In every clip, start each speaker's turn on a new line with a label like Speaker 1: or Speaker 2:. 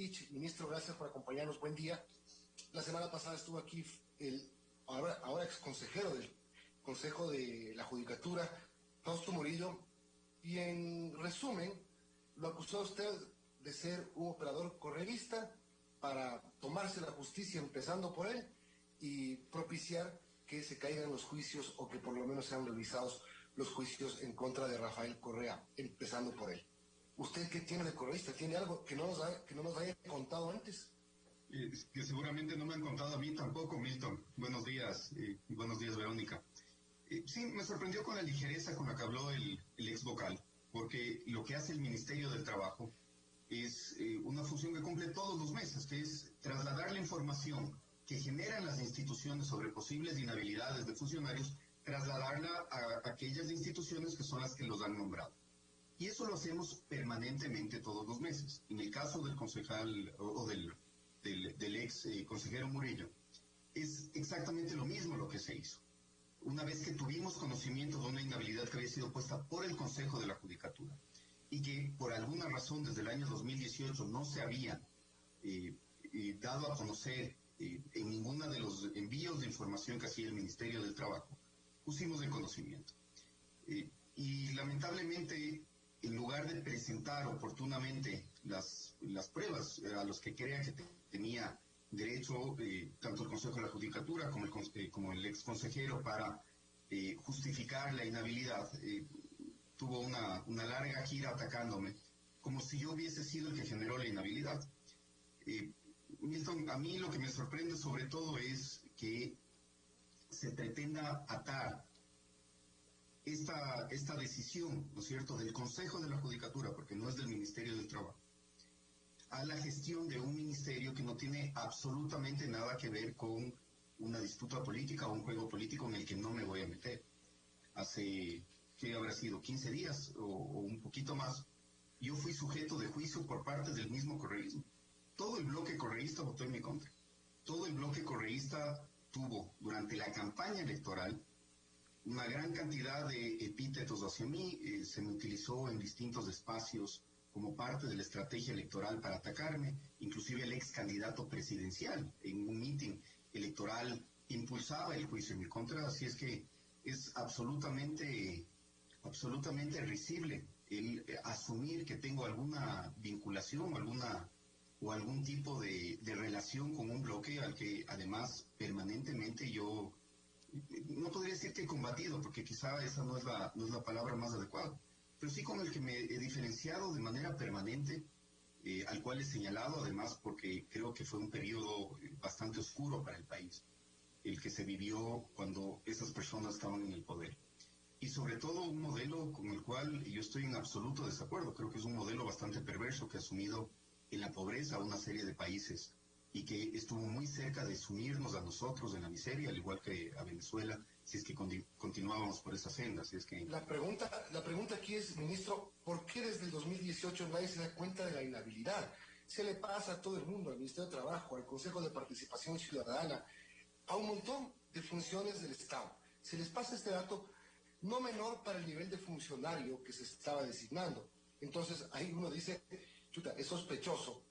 Speaker 1: Ich, ministro, gracias por acompañarnos. Buen día. La semana pasada estuvo aquí el ahora ex consejero del Consejo de la Judicatura, Fausto Murillo, y en resumen, lo acusó a usted de ser un operador correísta para tomarse la justicia empezando por él y propiciar que se caigan los juicios o que por lo menos sean revisados los juicios en contra de Rafael Correa, empezando por él. ¿Usted qué tiene de correísta? ¿Tiene algo que no nos haya contado antes?
Speaker 2: Que seguramente no me han contado a mí tampoco, Milton. Buenos días, y buenos días, Verónica. Sí, me sorprendió con la ligereza con la que habló el ex vocal, porque lo que hace el Ministerio del Trabajo es una función que cumple todos los meses, que es trasladar la información que generan las instituciones sobre posibles inhabilidades de funcionarios, trasladarla a aquellas instituciones que son las que los han nombrado. Y eso lo hacemos permanentemente todos los meses. En el caso del concejal o del ex consejero Murillo, es exactamente lo mismo lo que se hizo. Una vez que tuvimos conocimiento de una inhabilidad que había sido puesta por el Consejo de la Judicatura y que por alguna razón desde el año 2018 no se había dado a conocer en ninguna de los envíos de información que hacía el Ministerio del Trabajo, pusimos en conocimiento. Y lamentablemente, en lugar de presentar oportunamente las pruebas a los que crean que tenía derecho tanto el Consejo de la Judicatura como el ex consejero para justificar la inhabilidad, tuvo una larga gira atacándome, como si yo hubiese sido el que generó la inhabilidad. Milton, a mí lo que me sorprende sobre todo es que se pretenda atar esta decisión, ¿no es cierto?, del Consejo de la Judicatura, porque no es del Ministerio del Trabajo, a la gestión de un ministerio que no tiene absolutamente nada que ver con una disputa política o un juego político en el que no me voy a meter. Hace, ¿qué habrá sido?, 15 días o un poquito más, yo fui sujeto de juicio por parte del mismo correísmo. Todo el bloque correísta votó en mi contra. Todo el bloque correísta tuvo, durante la campaña electoral, una gran cantidad de epítetos hacia mí, se me utilizó en distintos espacios como parte de la estrategia electoral para atacarme, inclusive el ex candidato presidencial en un mitin electoral impulsaba el juicio en mi contra, así es que es absolutamente risible el asumir que tengo alguna vinculación o algún tipo de relación con un bloque al que además permanentemente yo no podría decir que he combatido, porque quizá esa no es la palabra más adecuada, pero sí con el que me he diferenciado de manera permanente, al cual he señalado además porque creo que fue un periodo bastante oscuro para el país, el que se vivió cuando esas personas estaban en el poder. Y sobre todo un modelo con el cual yo estoy en absoluto desacuerdo. Creo que es un modelo bastante perverso que ha sumido en la pobreza a una serie de países y que estuvo muy cerca de sumirnos a nosotros en la miseria, al igual que a Venezuela, si es que continuábamos por esa senda. Si es que...
Speaker 1: La pregunta aquí es, ministro, ¿por qué desde el 2018 nadie se da cuenta de la inhabilidad? Se le pasa a todo el mundo, al Ministerio de Trabajo, al Consejo de Participación Ciudadana, a un montón de funciones del Estado. Se les pasa este dato no menor para el nivel de funcionario que se estaba designando. Entonces ahí uno dice, chuta, es sospechoso,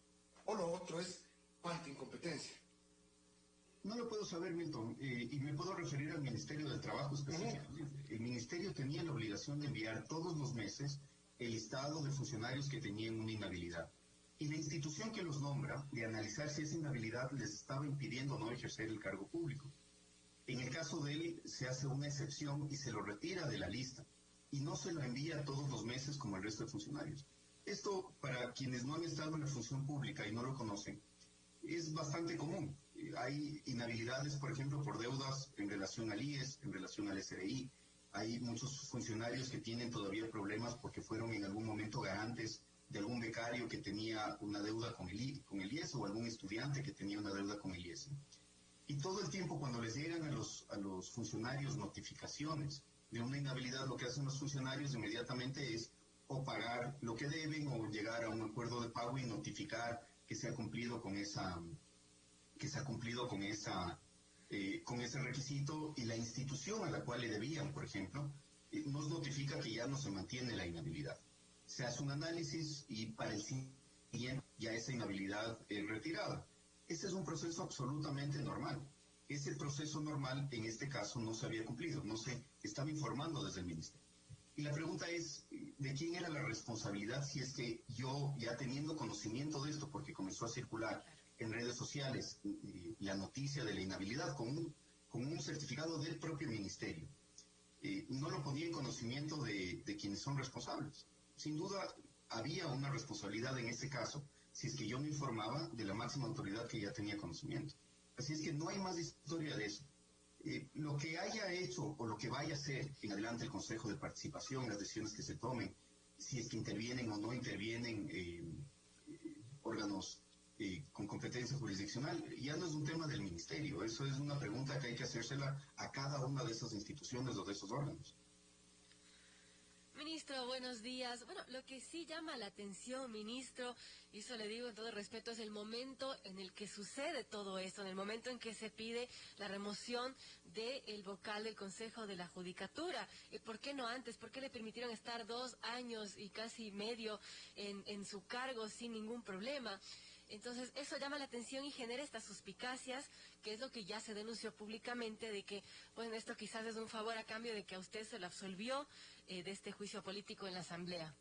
Speaker 1: o lo otro es falta de incompetencia.
Speaker 2: No lo puedo saber, Milton, y me puedo referir al Ministerio del Trabajo específicamente. El Ministerio tenía la obligación de enviar todos los meses el listado de funcionarios que tenían una inhabilidad. Y la institución que los nombra, de analizar si esa inhabilidad les estaba impidiendo no ejercer el cargo público. En el caso de él, se hace una excepción y se lo retira de la lista. Y no se lo envía todos los meses como el resto de funcionarios. Esto, para quienes no han estado en la función pública y no lo conocen, es bastante común. Hay inhabilidades, por ejemplo, por deudas en relación al IES, en relación al SRI. Hay muchos funcionarios que tienen todavía problemas porque fueron en algún momento garantes de algún becario que tenía una deuda con el IES o algún estudiante que tenía una deuda con el IES. Y todo el tiempo cuando les llegan a los funcionarios notificaciones de una inhabilidad, lo que hacen los funcionarios inmediatamente es o pagar lo que deben o llegar a un acuerdo de pago y notificar que se ha cumplido con ese requisito, y la institución a la cual le debían, por ejemplo, nos notifica que ya no se mantiene la inhabilidad. Se hace un análisis y para el siguiente ya esa inhabilidad retirada. Ese es un proceso absolutamente normal. Ese proceso normal, en este caso, no se había cumplido, no se estaba informando desde el ministerio. Y la pregunta es, ¿de quién era la responsabilidad si es que yo, ya teniendo conocimiento de esto, porque comenzó a circular en redes sociales la noticia de la inhabilidad con un certificado del propio ministerio, no lo ponía en conocimiento de quienes son responsables? Sin duda, había una responsabilidad en ese caso, si es que yo me informaba de la máxima autoridad que ya tenía conocimiento. Así es que no hay más historia de eso. Lo que haya hecho o lo que vaya a hacer en adelante el Consejo de Participación, las decisiones que se tomen, si es que intervienen o no intervienen órganos con competencia jurisdiccional, ya no es un tema del ministerio, eso es una pregunta que hay que hacérsela a cada una de esas instituciones o de esos órganos.
Speaker 3: Ministro, buenos días. Bueno, lo que sí llama la atención, ministro, y eso le digo en todo respeto, es el momento en el que sucede todo esto, en el momento en que se pide la remoción del vocal del Consejo de la Judicatura. ¿Por qué no antes? ¿Por qué le permitieron estar 2 años y casi medio en su cargo sin ningún problema? Entonces, eso llama la atención y genera estas suspicacias, que es lo que ya se denunció públicamente, de que, bueno, esto quizás es un favor a cambio de que a usted se le absolvió de este juicio político en la Asamblea.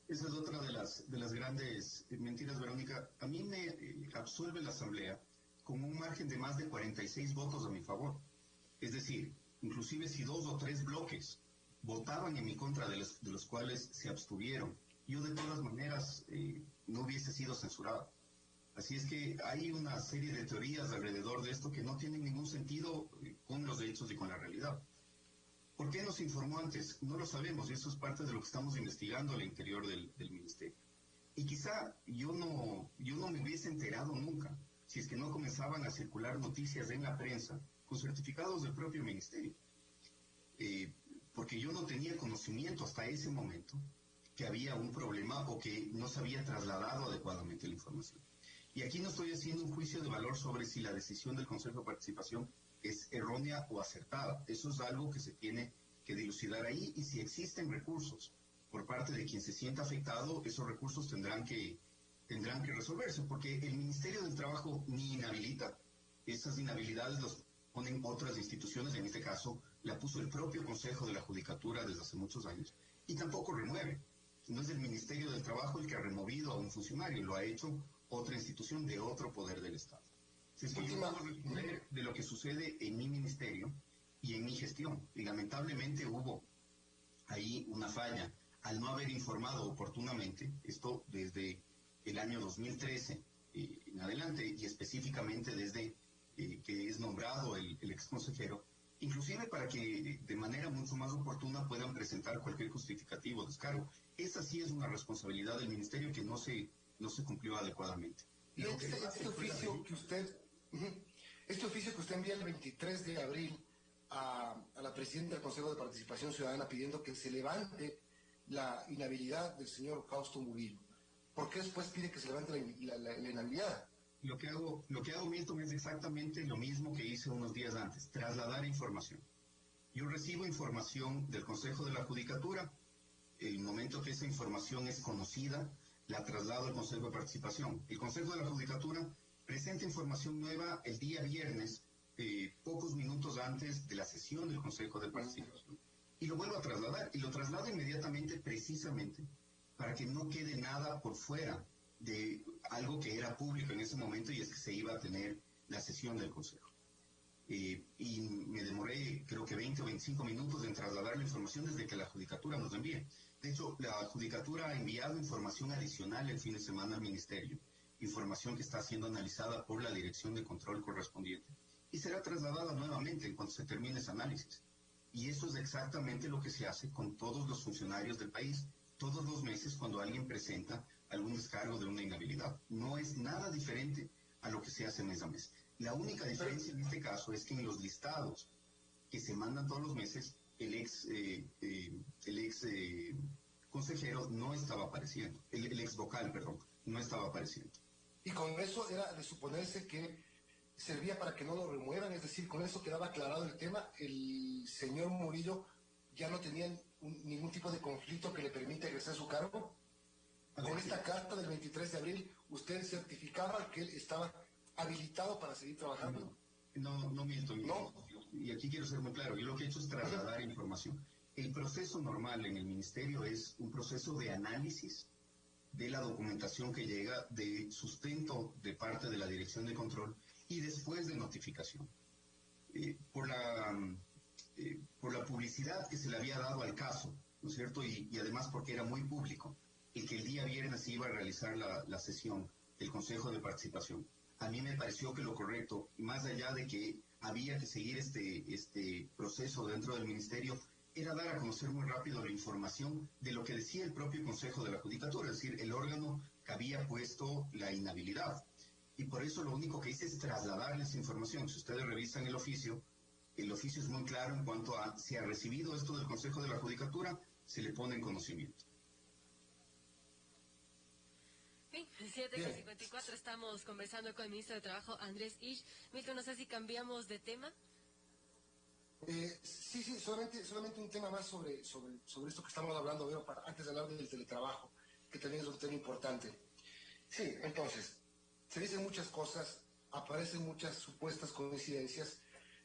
Speaker 2: Esa es otra de las grandes mentiras, Verónica. A mí me absuelve la Asamblea con un margen de más de 46 votos a mi favor. Es decir, inclusive si 2 o 3 bloques votaban en mi contra, de los cuales se abstuvieron, yo de todas maneras no hubiese sido censurado. Así es que hay una serie de teorías alrededor de esto que no tienen ningún sentido con los hechos y con la realidad. ¿Por qué nos informó antes? No lo sabemos, y eso es parte de lo que estamos investigando al interior del ministerio. Y quizá yo no me hubiese enterado nunca si es que no comenzaban a circular noticias en la prensa con certificados del propio ministerio. Porque yo no tenía conocimiento hasta ese momento que había un problema o que no se había trasladado adecuadamente la información. Y aquí no estoy haciendo un juicio de valor sobre si la decisión del Consejo de Participación es errónea o acertada. Eso es algo que se tiene que dilucidar ahí, y si existen recursos por parte de quien se sienta afectado, esos recursos tendrán que resolverse, porque el Ministerio del Trabajo ni inhabilita. Esas inhabilidades las ponen otras instituciones, en este caso la puso el propio Consejo de la Judicatura desde hace muchos años, y tampoco remueve. No es el Ministerio del Trabajo el que ha removido a un funcionario, lo ha hecho otra institución de otro poder del Estado. Si es que yo puedo responder de lo que sucede en mi ministerio y en mi gestión, y lamentablemente hubo ahí una falla al no haber informado oportunamente, esto desde el año 2013 en adelante, y específicamente desde que es nombrado el exconsejero, inclusive para que de manera mucho más oportuna puedan presentar cualquier justificativo de descargo. Esa sí es una responsabilidad del ministerio que no se cumplió adecuadamente.
Speaker 1: Y este oficio que usted envía el 23 de abril a la presidenta del Consejo de Participación Ciudadana pidiendo que se levante la inhabilidad del señor Fausto Murillo, ¿por qué después pide que se levante la inhabilidad?
Speaker 2: Lo que hago, Milton, es exactamente lo mismo que hice unos días antes: trasladar información. Yo recibo información del Consejo de la Judicatura, el momento que esa información es conocida, la traslado al Consejo de Participación. El Consejo de la Judicatura presenta información nueva el día viernes, pocos minutos antes de la sesión del Consejo de Participación. Y lo vuelvo a trasladar, y lo traslado inmediatamente precisamente para que no quede nada por fuera de algo que era público en ese momento, y es que se iba a tener la sesión del Consejo. Y me demoré creo que 20 o 25 minutos en trasladar la información desde que la Judicatura nos envíe. De hecho, la Judicatura ha enviado información adicional el fin de semana al Ministerio, información que está siendo analizada por la Dirección de Control correspondiente, y será trasladada nuevamente en cuanto se termine ese análisis. Y eso es exactamente lo que se hace con todos los funcionarios del país, todos los meses cuando alguien presenta algún descargo de una inhabilidad. No es nada diferente a lo que se hace mes a mes. La única diferencia en este caso es que en los listados que se mandan todos los meses, el ex consejero no estaba apareciendo, el ex vocal, perdón, no estaba apareciendo.
Speaker 1: Y con eso era de suponerse que servía para que no lo remuevan, es decir, con eso quedaba aclarado el tema, el señor Murillo ya no tenía ningún tipo de conflicto que le permita ejercer su cargo. Con esta carta del 23 de abril, ¿usted certificaba que él estaba habilitado para seguir trabajando?
Speaker 2: No, Milton.
Speaker 1: ¿No?
Speaker 2: Y aquí quiero ser muy claro. Yo lo que he hecho es trasladar información. El proceso normal en el ministerio es un proceso de análisis de la documentación que llega, de sustento de parte de la Dirección de Control y después de notificación. Por la publicidad que se le había dado al caso, ¿no es cierto? Y además porque era muy público, el que el día viernes se iba a realizar la sesión del Consejo de Participación. A mí me pareció que lo correcto, más allá de que había que seguir este proceso dentro del ministerio, era dar a conocer muy rápido la información de lo que decía el propio Consejo de la Judicatura, es decir, el órgano que había puesto la inhabilidad. Y por eso lo único que hice es trasladarles esa información. Si ustedes revisan el oficio es muy claro en cuanto a si ha recibido esto del Consejo de la Judicatura, se le pone en conocimiento.
Speaker 3: Bien, 7:54 estamos conversando con el ministro de Trabajo, Andrés Isch. Milton, no sé si cambiamos de tema.
Speaker 1: Sí, solamente un tema más sobre esto que estamos hablando, veo, antes de hablar del teletrabajo, que también es un tema importante. Sí, entonces, se dicen muchas cosas, aparecen muchas supuestas coincidencias.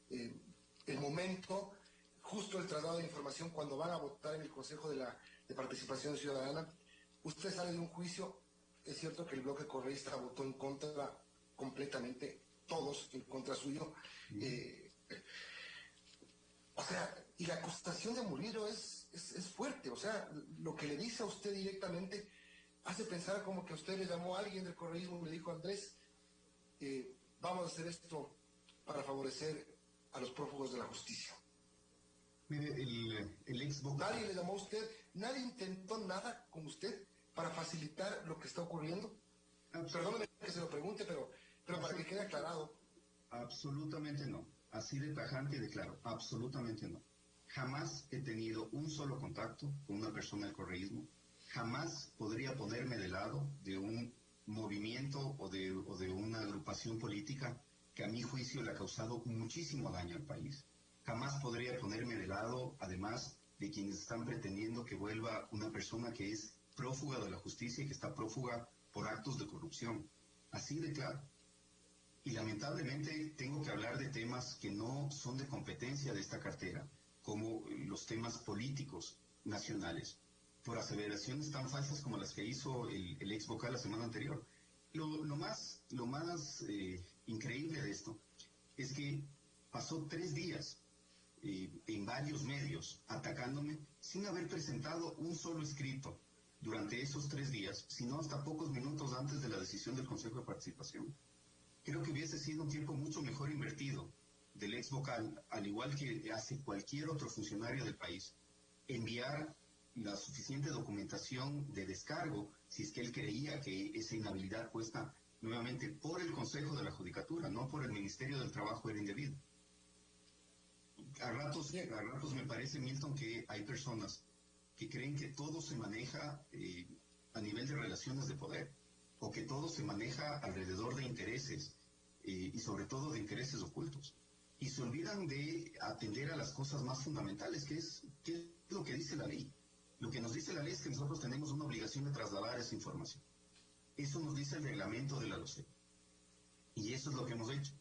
Speaker 1: El momento, justo el traslado de información cuando van a votar en el Consejo de Participación Ciudadana, usted sale de un juicio, es cierto que el bloque correísta votó en contra completamente, todos en contra suyo. O sea, y la acusación de Murillo es fuerte, o sea, lo que le dice a usted directamente hace pensar como que usted le llamó a alguien del correísmo y le dijo: Andrés, vamos a hacer esto para favorecer a los prófugos de la justicia.
Speaker 2: Mire, el ex vocal...
Speaker 1: ¿Nadie le llamó a usted? ¿Nadie intentó nada con usted para facilitar lo que está ocurriendo? Perdóneme que se lo pregunte, pero para que quede aclarado.
Speaker 2: Absolutamente no. Así de tajante y de claro, absolutamente no. Jamás he tenido un solo contacto con una persona del correísmo. Jamás podría ponerme de lado de un movimiento o de una agrupación política que a mi juicio le ha causado muchísimo daño al país. Jamás podría ponerme de lado, además, de quienes están pretendiendo que vuelva una persona que es prófuga de la justicia y que está prófuga por actos de corrupción. Así de claro. Y lamentablemente tengo que hablar de temas que no son de competencia de esta cartera, como los temas políticos nacionales, por aseveraciones tan falsas como las que hizo el ex vocal la semana anterior. Lo más increíble de esto es que pasó 3 días en varios medios atacándome sin haber presentado un solo escrito durante esos 3 días, sino hasta pocos minutos antes de la decisión del Consejo de Participación. Creo que hubiese sido un tiempo mucho mejor invertido del ex vocal, al igual que hace cualquier otro funcionario del país, enviar la suficiente documentación de descargo si es que él creía que esa inhabilidad puesta nuevamente por el Consejo de la Judicatura, no por el Ministerio del Trabajo, era indebida. A ratos me parece, Milton, que hay personas que creen que todo se maneja a nivel de relaciones de poder, o que todo se maneja alrededor de intereses, y sobre todo de intereses ocultos. Y se olvidan de atender a las cosas más fundamentales, que es lo que dice la ley. Lo que nos dice la ley es que nosotros tenemos una obligación de trasladar esa información. Eso nos dice el reglamento de la LOCEP. Y eso es lo que hemos hecho.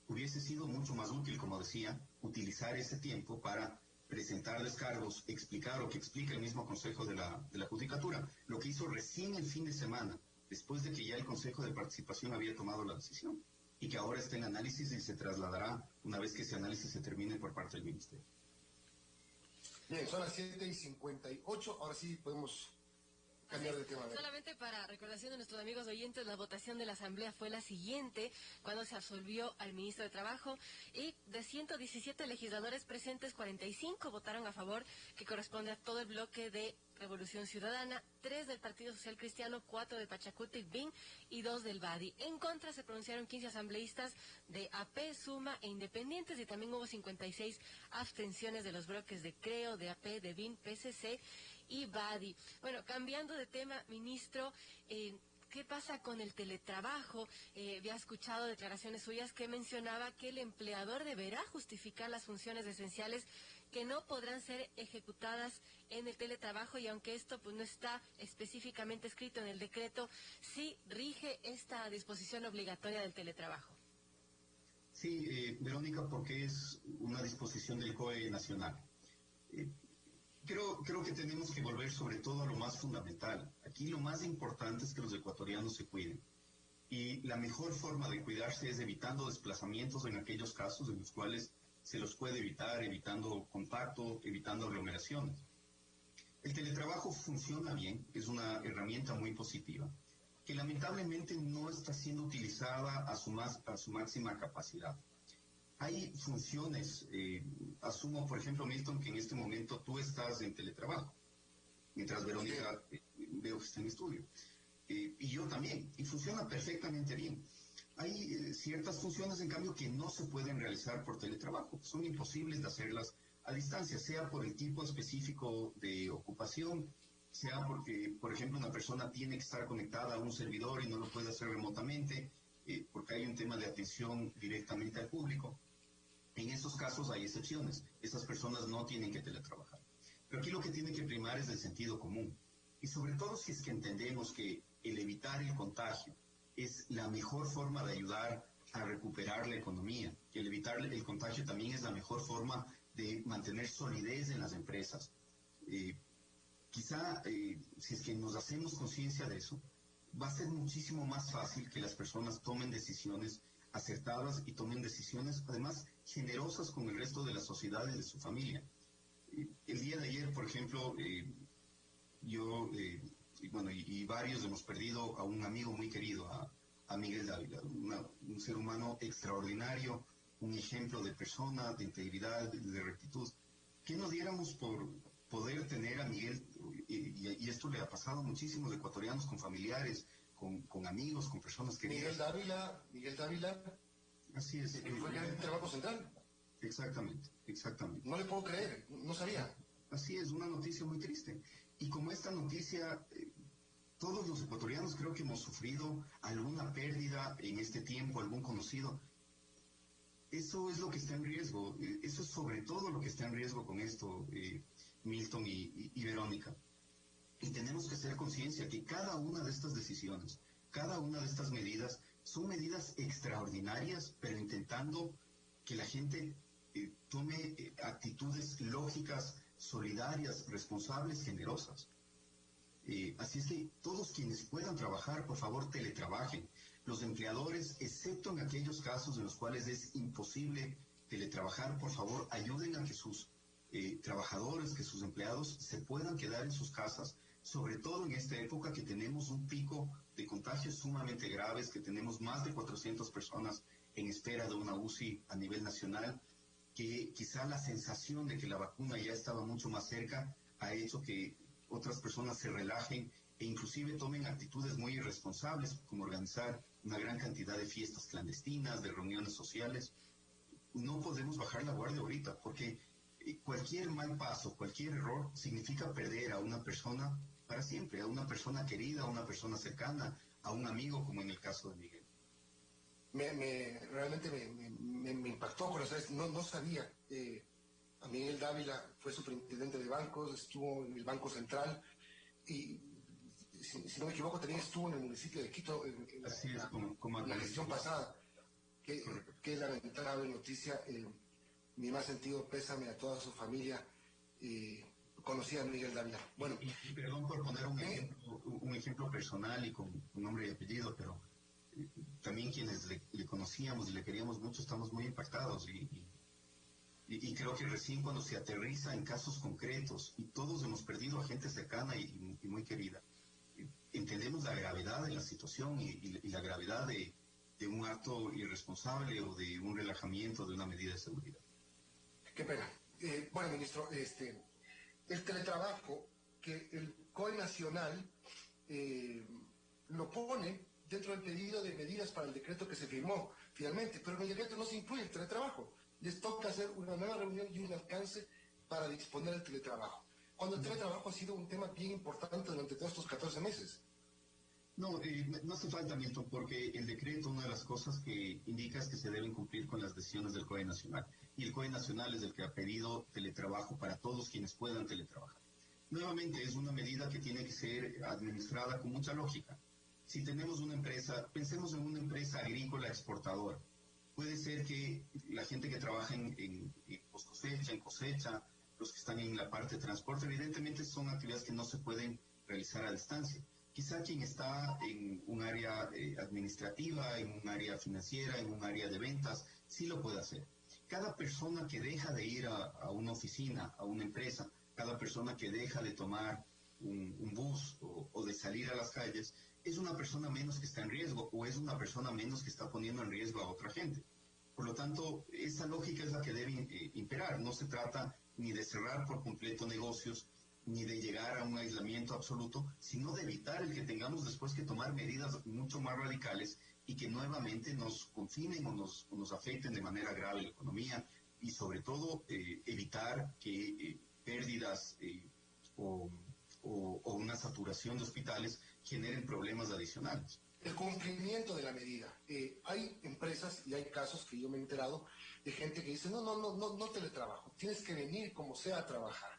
Speaker 2: Hubiese sido mucho más útil, como decía, utilizar ese tiempo para presentar descargos, explicar lo que explica el mismo Consejo de la Judicatura, lo que hizo recién el fin de semana, después de que ya el Consejo de Participación había tomado la decisión, y que ahora está en análisis y se trasladará una vez que ese análisis se termine por parte del Ministerio.
Speaker 1: Bien, son las 7:58, ahora sí podemos cambiar de tema.
Speaker 3: Solamente para recordación de nuestros amigos oyentes, la votación de la Asamblea fue la siguiente, cuando se absolvió al ministro de Trabajo, y de 117 legisladores presentes, 45 votaron a favor, que corresponde a todo el bloque de Revolución Ciudadana, 3 del Partido Social Cristiano, 4 de Pachacuti, BIN y 2 del BADI. En contra se pronunciaron 15 asambleístas de AP, Suma e Independientes, y también hubo 56 abstenciones de los bloques de CREO, de AP, de BIN, PCC y BADI. Bueno, cambiando de tema, ministro, ¿qué pasa con el teletrabajo? Había escuchado declaraciones suyas que mencionaba que el empleador deberá justificar las funciones esenciales que no podrán ser ejecutadas en el teletrabajo, y aunque esto pues no está específicamente escrito en el decreto, sí rige esta disposición obligatoria del teletrabajo.
Speaker 2: Sí, Verónica, porque es una disposición del COE nacional. Creo que tenemos que volver sobre todo a lo más fundamental. Aquí lo más importante es que los ecuatorianos se cuiden. Y la mejor forma de cuidarse es evitando desplazamientos en aquellos casos en los cuales se los puede evitar, evitando contacto, evitando aglomeraciones. El teletrabajo funciona bien, es una herramienta muy positiva, que lamentablemente no está siendo utilizada a su máxima capacidad. Hay funciones, asumo por ejemplo, Milton, que en este momento tú estás en teletrabajo, mientras Verónica veo que está en estudio. Y yo también, y funciona perfectamente bien. Hay ciertas funciones, en cambio, que no se pueden realizar por teletrabajo, son imposibles de hacerlas a distancia, sea por el tipo específico de ocupación, sea porque, por ejemplo, una persona tiene que estar conectada a un servidor y no lo puede hacer remotamente, porque hay un tema de atención directamente al público. En esos casos hay excepciones, esas personas no tienen que teletrabajar. Pero aquí lo que tiene que primar es el sentido común. Y sobre todo si es que entendemos que el evitar el contagio es la mejor forma de ayudar a recuperar la economía, que el evitar el contagio también es la mejor forma de mantener solidez en las empresas. Quizá si es que nos hacemos conciencia de eso, va a ser muchísimo más fácil que las personas tomen decisiones acertadas y tomen decisiones además generosas con el resto de la sociedad y de su familia. El día de ayer, por ejemplo, yo y varios hemos perdido a un amigo muy querido, a Miguel Dávila, un ser humano extraordinario, un ejemplo de persona, de integridad, de rectitud. ¿Qué nos diéramos por poder tener a Miguel? Y esto le ha pasado a muchísimos ecuatorianos con familiares, con amigos, con personas queridas.
Speaker 1: Miguel Dávila.
Speaker 2: Así es.
Speaker 1: Fue gerente del Banco Central.
Speaker 2: Exactamente.
Speaker 1: No le puedo creer, no sabía.
Speaker 2: Así es, una noticia muy triste. Y como esta noticia, todos los ecuatorianos creo que hemos sufrido alguna pérdida en este tiempo, algún conocido. Eso es lo que está en riesgo, eso es sobre todo lo que está en riesgo con esto, Milton y Verónica. Y tenemos que hacer conciencia que cada una de estas decisiones, cada una de estas medidas, son medidas extraordinarias, pero intentando que la gente tome actitudes lógicas, solidarias, responsables, generosas. Así es que todos quienes puedan trabajar, por favor, teletrabajen. Los empleadores, excepto en aquellos casos en los cuales es imposible teletrabajar, por favor, ayuden a que sus trabajadores, que sus empleados se puedan quedar en sus casas, sobre todo en esta época que tenemos un pico de contagios sumamente graves, que tenemos más de 400 personas en espera de una UCI a nivel nacional, que quizá la sensación de que la vacuna ya estaba mucho más cerca ha hecho que otras personas se relajen e inclusive tomen actitudes muy irresponsables, como organizar una gran cantidad de fiestas clandestinas, de reuniones sociales. No podemos bajar la guardia ahorita, porque cualquier mal paso, cualquier error, significa perder a una persona para siempre, a una persona querida, a una persona cercana, a un amigo, como en el caso de Miguel.
Speaker 1: Realmente me impactó, pero no sabía. A Miguel Dávila fue superintendente de bancos, estuvo en el Banco Central y, si no me equivoco, también estuvo en el municipio de Quito en la gestión pasada. Qué lamentable noticia. Mi más sentido pésame a toda su familia. Conocí a Miguel Dávila.
Speaker 2: Bueno, y perdón por poner un ejemplo personal y con nombre y apellido, pero también quienes le conocíamos y le queríamos mucho estamos muy impactados y creo que recién cuando se aterriza en casos concretos y todos hemos perdido a gente cercana y muy querida, entendemos la gravedad de la situación y la gravedad de un acto irresponsable o de un relajamiento de una medida de seguridad.
Speaker 1: Qué pena. Bueno, ministro, el teletrabajo que el COE nacional lo pone dentro del pedido de medidas para el decreto que se firmó finalmente, pero en el decreto no se incluye el teletrabajo. Les toca hacer una nueva reunión y un alcance para disponer del teletrabajo. Cuando el teletrabajo ha sido un tema bien importante durante todos estos 14 meses.
Speaker 2: No, no hace falta, Milton, porque el decreto, una de las cosas que indica es que se deben cumplir con las decisiones del COE Nacional. Y el COE Nacional es el que ha pedido teletrabajo para todos quienes puedan teletrabajar. Nuevamente, es una medida que tiene que ser administrada con mucha lógica. Si tenemos una empresa, pensemos en una empresa agrícola exportadora. Puede ser que la gente que trabaja en post cosecha, en cosecha, los que están en la parte de transporte, evidentemente son actividades que no se pueden realizar a distancia. Quizá quien está en un área administrativa, en un área financiera, en un área de ventas, sí lo puede hacer. Cada persona que deja de ir a una oficina, a una empresa, cada persona que deja de tomar un bus o de salir a las calles, es una persona menos que está en riesgo o es una persona menos que está poniendo en riesgo a otra gente. Por lo tanto, esa lógica es la que debe imperar. No se trata ni de cerrar por completo negocios, ni de llegar a un aislamiento absoluto, sino de evitar el que tengamos después que tomar medidas mucho más radicales y que nuevamente nos confinen o nos afecten de manera grave la economía y sobre todo evitar que pérdidas o una saturación de hospitales generen problemas adicionales.
Speaker 1: El cumplimiento de la medida. Hay empresas y hay casos que yo me he enterado de gente que dice, no teletrabajo, tienes que venir como sea a trabajar.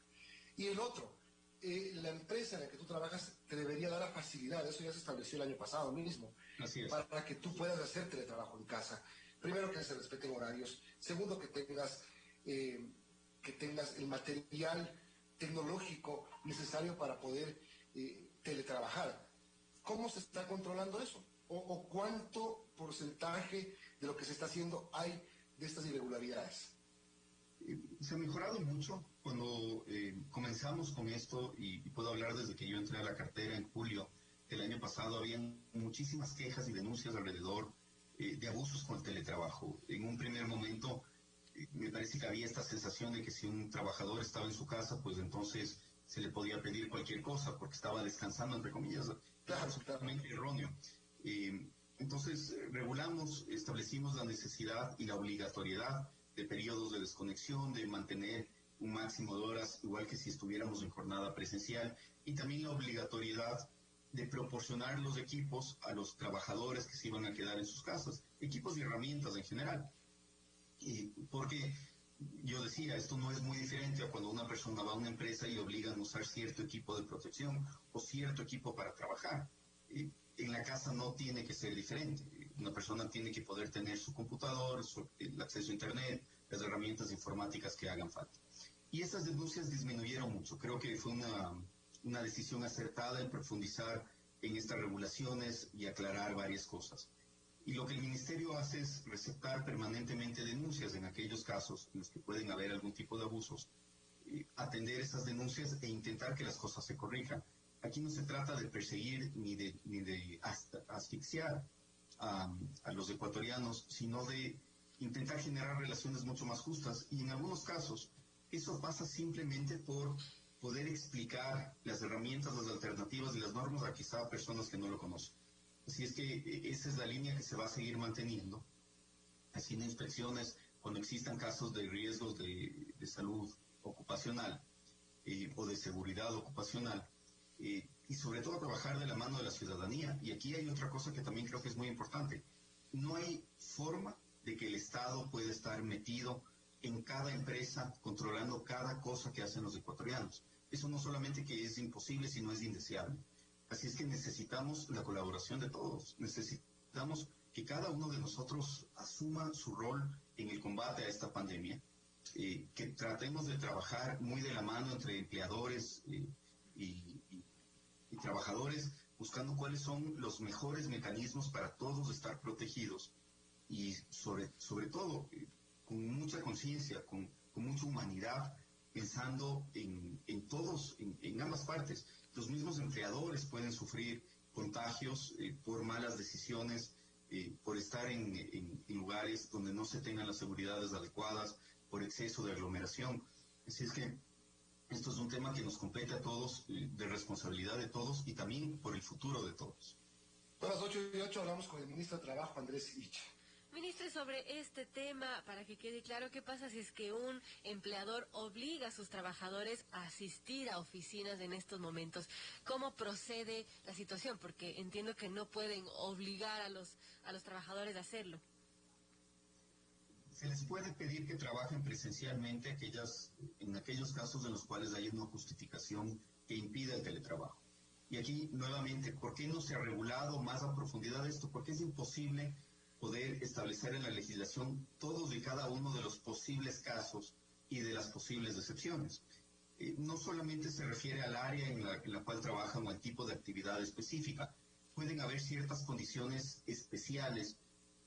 Speaker 1: Y el otro, la empresa en la que tú trabajas te debería dar la facilidad, eso ya se estableció el año pasado mismo,
Speaker 2: Así es.
Speaker 1: para que tú puedas hacer teletrabajo en casa. Primero, que se respeten horarios. Segundo, que tengas el material tecnológico necesario para poder teletrabajar. ¿Cómo se está controlando eso? ¿O cuánto porcentaje de lo que se está haciendo hay de estas irregularidades?
Speaker 2: Se ha mejorado mucho cuando comenzamos con esto y puedo hablar desde que yo entré a la cartera en julio del año pasado. Habían muchísimas quejas y denuncias alrededor de abusos con el teletrabajo. En un primer momento me parece que había esta sensación de que si un trabajador estaba en su casa, pues entonces se le podía pedir cualquier cosa porque estaba descansando, entre comillas.
Speaker 1: Claro,
Speaker 2: Absolutamente erróneo. Entonces, regulamos, establecimos la necesidad y la obligatoriedad de periodos de desconexión, de mantener un máximo de horas, igual que si estuviéramos en jornada presencial, y también la obligatoriedad de proporcionar los equipos a los trabajadores que se iban a quedar en sus casas, equipos y herramientas en general. Porque yo decía, esto no es muy diferente a cuando una persona va a una empresa y le obligan a usar cierto equipo de protección o cierto equipo para trabajar. En la casa no tiene que ser diferente. Una persona tiene que poder tener su computador, el acceso a internet, las herramientas informáticas que hagan falta. Y estas denuncias disminuyeron mucho. Creo que fue una decisión acertada en profundizar en estas regulaciones y aclarar varias cosas. Y lo que el Ministerio hace es receptar permanentemente denuncias en aquellos casos en los que pueden haber algún tipo de abusos, atender esas denuncias e intentar que las cosas se corrijan. Aquí no se trata de perseguir ni de asfixiar a los ecuatorianos, sino de intentar generar relaciones mucho más justas. Y en algunos casos eso pasa simplemente por poder explicar las herramientas, las alternativas y las normas a quizá personas que no lo conocen. Así es que esa es la línea que se va a seguir manteniendo, haciendo inspecciones cuando existan casos de riesgos de salud ocupacional o de seguridad ocupacional, y sobre todo trabajar de la mano de la ciudadanía. Y aquí hay otra cosa que también creo que es muy importante. No hay forma de que el Estado pueda estar metido en cada empresa, controlando cada cosa que hacen los ecuatorianos. Eso no solamente que es imposible, sino es indeseable. Así es que necesitamos la colaboración de todos, necesitamos que cada uno de nosotros asuma su rol en el combate a esta pandemia, que tratemos de trabajar muy de la mano entre empleadores y trabajadores, buscando cuáles son los mejores mecanismos para todos estar protegidos y sobre todo con mucha conciencia, con mucha humanidad, pensando en todos, en ambas partes. Los mismos empleadores pueden sufrir contagios por malas decisiones, por estar en lugares donde no se tengan las seguridades adecuadas, por exceso de aglomeración. Así es que esto es un tema que nos compete a todos, de responsabilidad de todos y también por el futuro de todos.
Speaker 1: A las 8:08 hablamos con el ministro de Trabajo, Andrés Ilich.
Speaker 3: Ministro, sobre este tema, para que quede claro, ¿qué pasa si es que un empleador obliga a sus trabajadores a asistir a oficinas en estos momentos? ¿Cómo procede la situación? Porque entiendo que no pueden obligar a los trabajadores a hacerlo.
Speaker 2: Se les puede pedir que trabajen presencialmente en aquellos casos en los cuales hay una justificación que impida el teletrabajo. Y aquí, nuevamente, ¿por qué no se ha regulado más a profundidad esto? Porque es imposible poder establecer en la legislación todos y cada uno de los posibles casos y de las posibles excepciones. No solamente se refiere al área en la cual trabajan o al tipo de actividad específica. Pueden haber ciertas condiciones especiales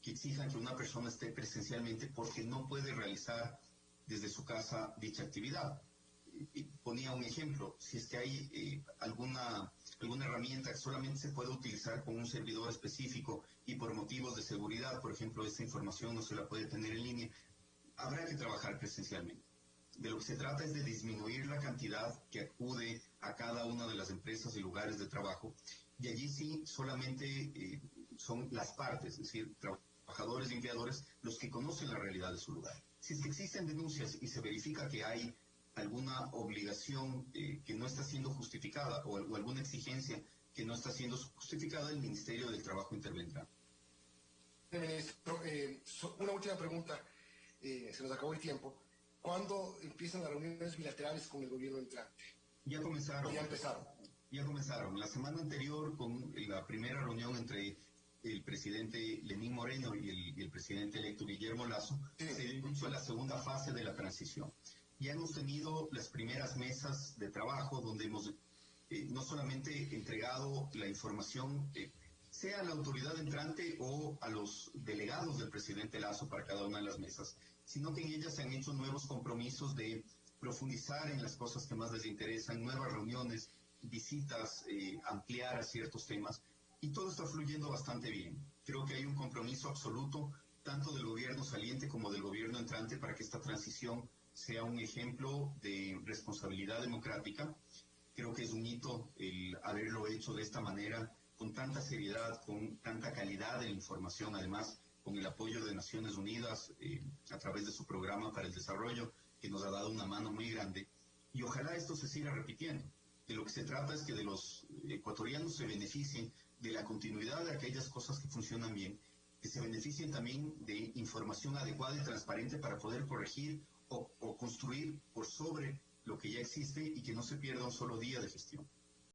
Speaker 2: que exijan que una persona esté presencialmente porque no puede realizar desde su casa dicha actividad. Ponía un ejemplo, si es que hay alguna herramienta que solamente se puede utilizar con un servidor específico y por motivos de seguridad, por ejemplo, esta información no se la puede tener en línea, habrá que trabajar presencialmente. De lo que se trata es de disminuir la cantidad que acude a cada una de las empresas y lugares de trabajo, y allí sí solamente son las partes, es decir, trabajadores y empleadores, los que conocen la realidad de su lugar. Si es que existen denuncias y se verifica que hay alguna obligación que no está siendo justificada o alguna exigencia que no está siendo justificada, el Ministerio del Trabajo intervendrá.
Speaker 1: Ministro, una última pregunta, se nos acabó el tiempo. ¿Cuándo empiezan las reuniones bilaterales con el gobierno entrante?
Speaker 2: Ya comenzaron.
Speaker 1: Ya empezaron.
Speaker 2: Ya comenzaron. La semana anterior, con la primera reunión entre el presidente Lenín Moreno y el presidente electo Guillermo Lasso, sí, se inició la segunda fase de la transición. Ya hemos tenido las primeras mesas de trabajo donde hemos no solamente entregado la información, sea a la autoridad entrante o a los delegados del presidente Lasso para cada una de las mesas, sino que en ellas se han hecho nuevos compromisos de profundizar en las cosas que más les interesan, nuevas reuniones, visitas, ampliar a ciertos temas, y todo está fluyendo bastante bien. Creo que hay un compromiso absoluto, tanto del gobierno saliente como del gobierno entrante, para que esta transición sea un ejemplo de responsabilidad democrática. Creo que es un hito el haberlo hecho de esta manera, con tanta seriedad, con tanta calidad de la información, además con el apoyo de Naciones Unidas a través de su programa para el desarrollo, que nos ha dado una mano muy grande, y ojalá esto se siga repitiendo. De lo que se trata es que de los ecuatorianos se beneficien de la continuidad de aquellas cosas que funcionan bien, que se beneficien también de información adecuada y transparente para poder corregir o construir por sobre lo que ya existe y que no se pierda un solo día de gestión.